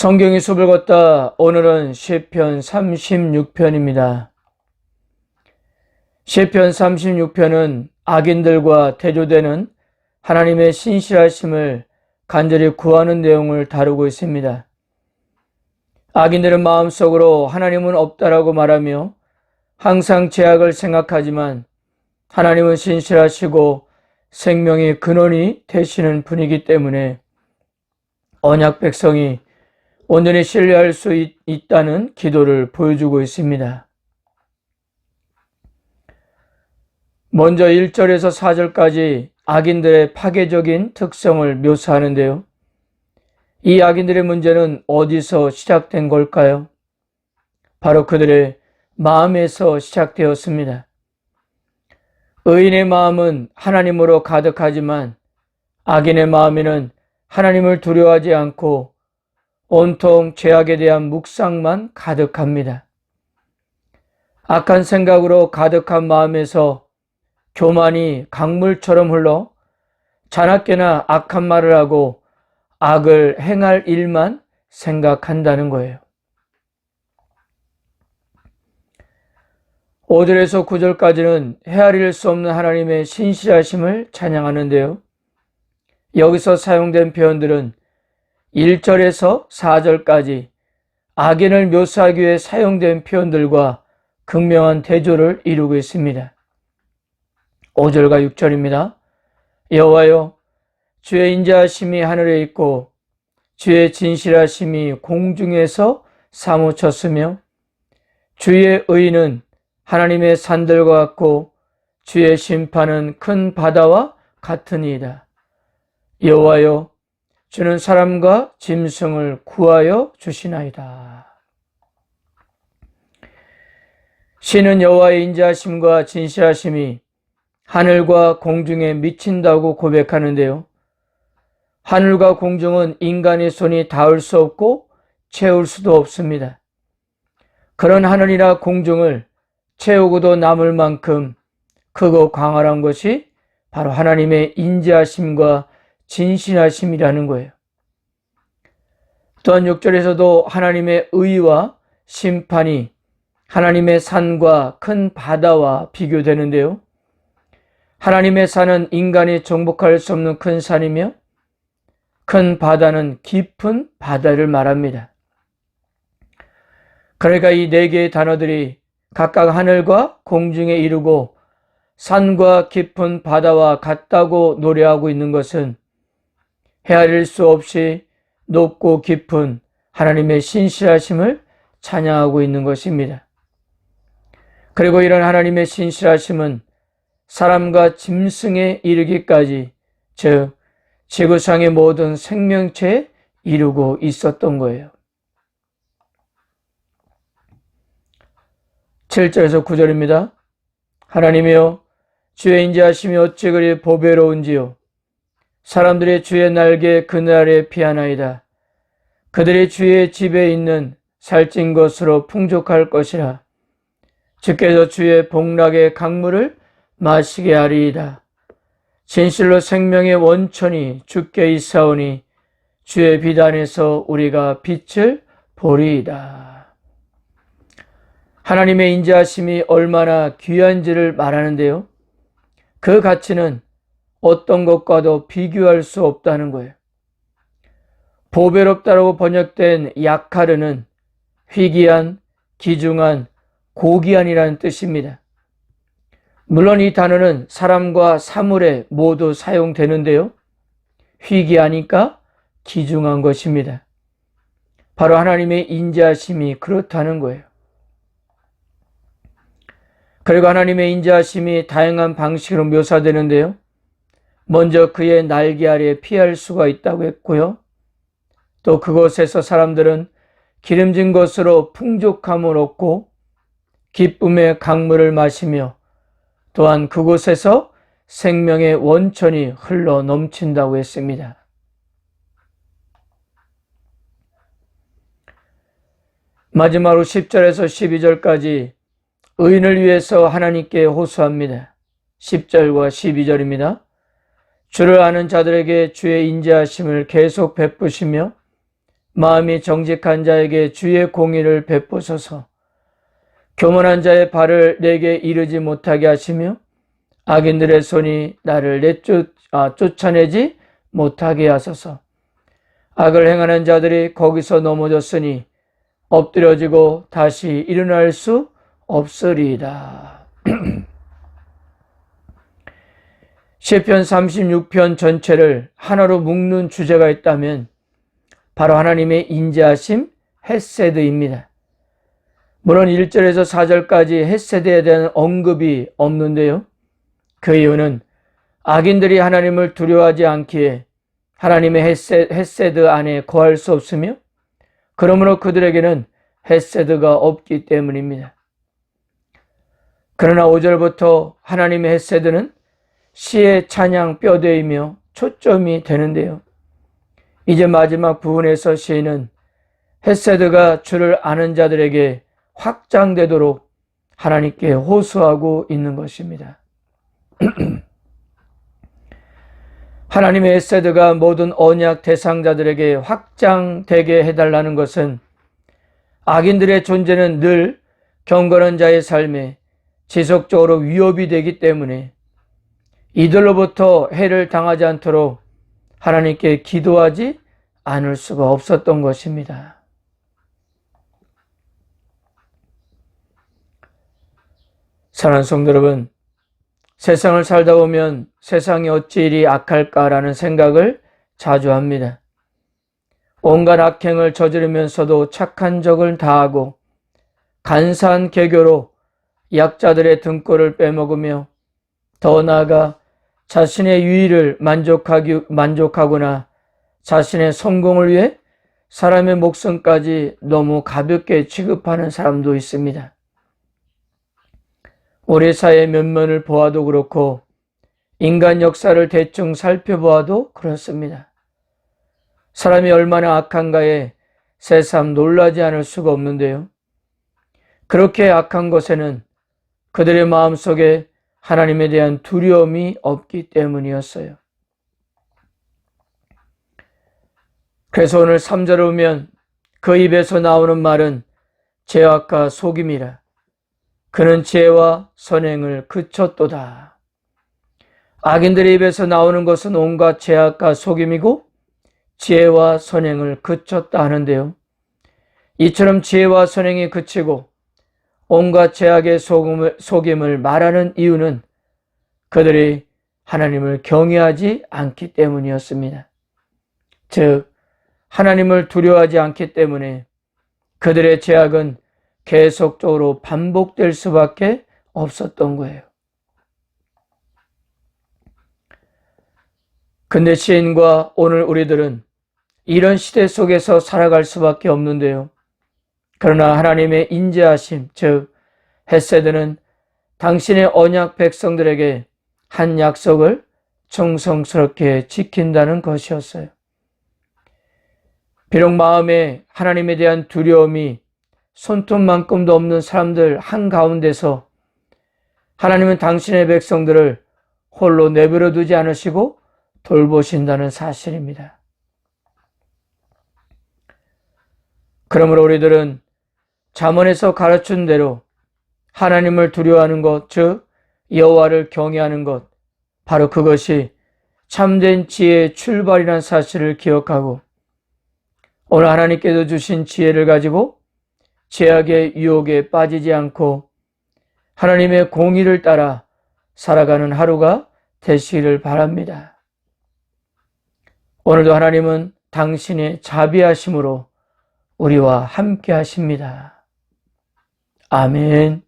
성경의 숲을 걷다. 오늘은 시편 36편입니다. 시편 36편은 악인들과 대조되는 하나님의 신실하심을 간절히 구하는 내용을 다루고 있습니다. 악인들은 마음속으로 하나님은 없다라고 말하며 항상 죄악을 생각하지만 하나님은 신실하시고 생명의 근원이 되시는 분이기 때문에 언약 백성이 온전히 신뢰할 수 있다는 기도를 보여주고 있습니다. 먼저 1절에서 4절까지 악인들의 파괴적인 특성을 묘사하는데요. 이 악인들의 문제는 어디서 시작된 걸까요? 바로 그들의 마음에서 시작되었습니다. 의인의 마음은 하나님으로 가득하지만 악인의 마음에는 하나님을 두려워하지 않고 온통 죄악에 대한 묵상만 가득합니다. 악한 생각으로 가득한 마음에서 교만이 강물처럼 흘러 자나깨나 악한 말을 하고 악을 행할 일만 생각한다는 거예요. 5절에서 9절까지는 헤아릴 수 없는 하나님의 신실하심을 찬양하는데요. 여기서 사용된 표현들은 1절에서 4절까지 악인을 묘사하기 위해 사용된 표현들과 극명한 대조를 이루고 있습니다. 5절과 6절입니다. 여호와여, 주의 인자하심이 하늘에 있고 주의 진실하심이 공중에서 사무쳤으며 주의 의는 하나님의 산들과 같고 주의 심판은 큰 바다와 같으니이다. 여호와여, 주는 사람과 짐승을 구하여 주시나이다. 신은 여호와의 인자하심과 진실하심이 하늘과 공중에 미친다고 고백하는데요. 하늘과 공중은 인간의 손이 닿을 수 없고 채울 수도 없습니다. 그런 하늘이나 공중을 채우고도 남을 만큼 크고 광활한 것이 바로 하나님의 인자하심과 진실하심이라는 거예요. 또한 6절에서도 하나님의 의와 심판이 하나님의 산과 큰 바다와 비교되는데요. 하나님의 산은 인간이 정복할 수 없는 큰 산이며 큰 바다는 깊은 바다를 말합니다. 그러니까 이 네 개의 단어들이 각각 하늘과 공중에 이르고 산과 깊은 바다와 같다고 노래하고 있는 것은 헤아릴 수 없이 높고 깊은 하나님의 신실하심을 찬양하고 있는 것입니다. 그리고 이런 하나님의 신실하심은 사람과 짐승에 이르기까지, 즉 지구상의 모든 생명체에 이루고 있었던 거예요. 7절에서 9절입니다. 하나님이여, 주의 인자하심이 어찌 그리 보배로운지요. 사람들의 주의 날개 그늘 아래 피하나이다. 그들의 주의 집에 있는 살찐 것으로 풍족할 것이라. 주께서 주의 복락의 강물을 마시게 하리이다. 진실로 생명의 원천이 주께 있사오니 주의 비단에서 우리가 빛을 보리이다. 하나님의 인자하심이 얼마나 귀한지를 말하는데요. 그 가치는 어떤 것과도 비교할 수 없다는 거예요. 보배롭다고 번역된 약하르는 희귀한, 귀중한, 고귀한이라는 뜻입니다. 물론 이 단어는 사람과 사물에 모두 사용되는데요. 희귀하니까 귀중한 것입니다. 바로 하나님의 인자하심이 그렇다는 거예요. 그리고 하나님의 인자하심이 다양한 방식으로 묘사되는데요. 먼저 그의 날개 아래 피할 수가 있다고 했고요. 또 그곳에서 사람들은 기름진 것으로 풍족함을 얻고 기쁨의 강물을 마시며 또한 그곳에서 생명의 원천이 흘러 넘친다고 했습니다. 마지막으로 10절에서 12절까지 의인을 위해서 하나님께 호소합니다. 10절과 12절입니다. 주를 아는 자들에게 주의 인자하심을 계속 베푸시며 마음이 정직한 자에게 주의 공의를 베푸소서. 교만한 자의 발을 내게 이르지 못하게 하시며 악인들의 손이 나를 쫓아내지 못하게 하소서. 악을 행하는 자들이 거기서 넘어졌으니 엎드려지고 다시 일어날 수 없으리이다. 시편 36편 전체를 하나로 묶는 주제가 있다면 바로 하나님의 인자하심, 헤세드입니다. 물론 1절에서 4절까지 헤세드에 대한 언급이 없는데요. 그 이유는 악인들이 하나님을 두려워하지 않기에 하나님의 헤세드 안에 거할 수 없으며 그러므로 그들에게는 헤세드가 없기 때문입니다. 그러나 5절부터 하나님의 헤세드는 시의 찬양 뼈대이며 초점이 되는데요. 이제 마지막 부분에서 시인은 헤세드가 주를 아는 자들에게 확장되도록 하나님께 호소하고 있는 것입니다. 하나님의 헤세드가 모든 언약 대상자들에게 확장되게 해달라는 것은 악인들의 존재는 늘 경건한 자의 삶에 지속적으로 위협이 되기 때문에 이들로부터 해를 당하지 않도록 하나님께 기도하지 않을 수가 없었던 것입니다. 사랑하는 성도 여러분, 세상을 살다 보면 세상이 어찌 이리 악할까라는 생각을 자주 합니다. 온갖 악행을 저지르면서도 착한 적을 다하고 간사한 개교로 약자들의 등골을 빼먹으며 더 나아가 자신의 유의를 만족하거나 자신의 성공을 위해 사람의 목숨까지 너무 가볍게 취급하는 사람도 있습니다. 우리 사회의 면면을 보아도 그렇고 인간 역사를 대충 살펴보아도 그렇습니다. 사람이 얼마나 악한가에 새삼 놀라지 않을 수가 없는데요. 그렇게 악한 것에는 그들의 마음속에 하나님에 대한 두려움이 없기 때문이었어요. 그래서 오늘 3절을 보면 그 입에서 나오는 말은 죄악과 속임이라. 그는 지혜와 선행을 그쳤도다. 악인들의 입에서 나오는 것은 온갖 죄악과 속임이고 지혜와 선행을 그쳤다 하는데요. 이처럼 지혜와 선행이 그치고 온갖 죄악의 속임을 말하는 이유는 그들이 하나님을 경외하지 않기 때문이었습니다. 즉 하나님을 두려워하지 않기 때문에 그들의 죄악은 계속적으로 반복될 수밖에 없었던 거예요. 근데 시인과 오늘 우리들은 이런 시대 속에서 살아갈 수밖에 없는데요. 그러나 하나님의 인자하심, 즉 헤세드는 당신의 언약 백성들에게 한 약속을 정성스럽게 지킨다는 것이었어요. 비록 마음에 하나님에 대한 두려움이 손톱만큼도 없는 사람들 한가운데서 하나님은 당신의 백성들을 홀로 내버려 두지 않으시고 돌보신다는 사실입니다. 그러므로 우리들은 잠언에서 가르친 대로 하나님을 두려워하는 것, 즉 여호와를 경외하는 것, 바로 그것이 참된 지혜의 출발이라는 사실을 기억하고 오늘 하나님께서 주신 지혜를 가지고 죄악의 유혹에 빠지지 않고 하나님의 공의를 따라 살아가는 하루가 되시기를 바랍니다. 오늘도 하나님은 당신의 자비하심으로 우리와 함께 하십니다. 아멘.